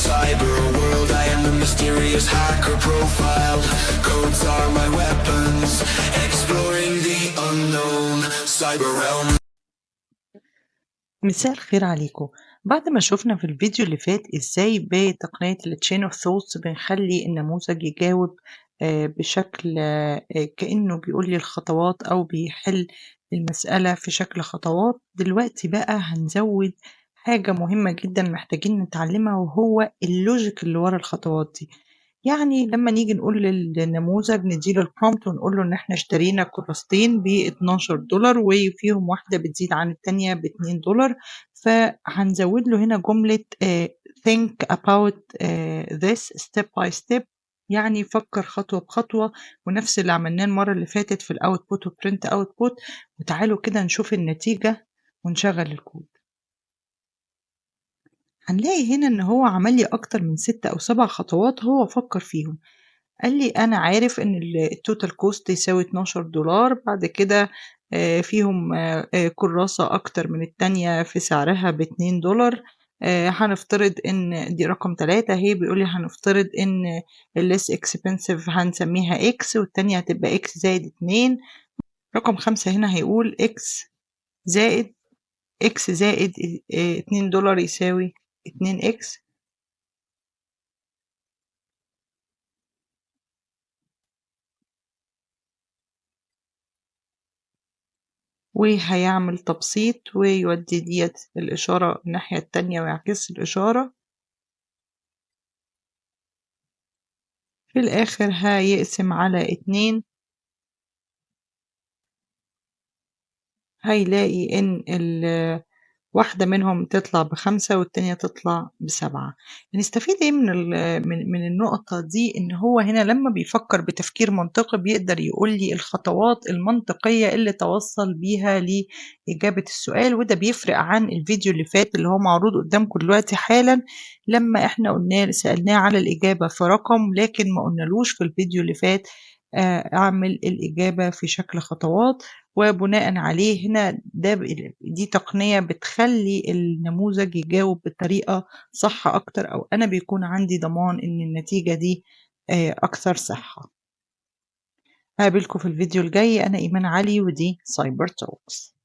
cyber world. I am the mysterious hacker profiled. Codes are my weapons, exploring the unknown cyber realm. مساء الخير عليكم. بعد ما شفنا في الفيديو اللي فات ازاي بتقنية التشين اوف ثوتس بنخلي النموذج يجاوب بشكل كأنه بيقول لي الخطوات أو بيحل المسألة في شكل خطوات. دلوقتي بقى هنزود حاجة مهمة جدا محتاجين نتعلمها، وهو اللوجيك اللي ورا الخطوات دي. يعني لما نيجي نقول للنموذج نديله البرومبت ونقول له ان احنا اشترينا كراستين ب $12 وفيهم واحدة بتزيد عن التانية ب $2، فهنزود له هنا جملة think about this step by step، يعني فكر خطوة بخطوة، ونفس اللي عملناه المرة اللي فاتت في الاوتبوت وبرنت اوتبوت. وتعالوا كده نشوف النتيجة ونشغل الكود. هنلاقي هنا ان هو عمل لي اكتر من 6 أو 7 خطوات هو فكر فيهم. قال لي أنا عارف إن التوتال كوست يساوي $12. بعد كده فيهم كراسة أكتر من التانية في سعرها ب$2. هنفترض إن دي رقم 3 اهي، بيقول لي هنفترض إن less expensive هنسميها X، والتانية هتبقى X زائد 2. رقم 5 هنا هيقول زائد X زائد $2 يساوي 2X. وهيعمل تبسيط ويودي ديت الإشارة الناحية التانية ويعكس الإشارة. في الآخر هيقسم على 2، هيلاقي إن واحدة منهم تطلع ب5 والتانية تطلع ب7. نستفيد ايه من النقطة دي؟ ان هو هنا لما بيفكر بتفكير منطقي بيقدر يقول لي الخطوات المنطقية اللي توصل بيها لإجابة السؤال، وده بيفرق عن الفيديو اللي فات اللي هو معروض قدامكم دلوقتي حالا. لما احنا سألناه على الإجابة في رقم، لكن ما قلنالوش في الفيديو اللي فات اعمل الإجابة في شكل خطوات. وبناء عليه هنا دي تقنية بتخلي النموذج يجاوب بطريقة صح أكتر، أو أنا بيكون عندي ضمان إن النتيجة دي أكثر صحة. هقابلكم في الفيديو الجاي. أنا إيمان علي ودي سايبر توكس.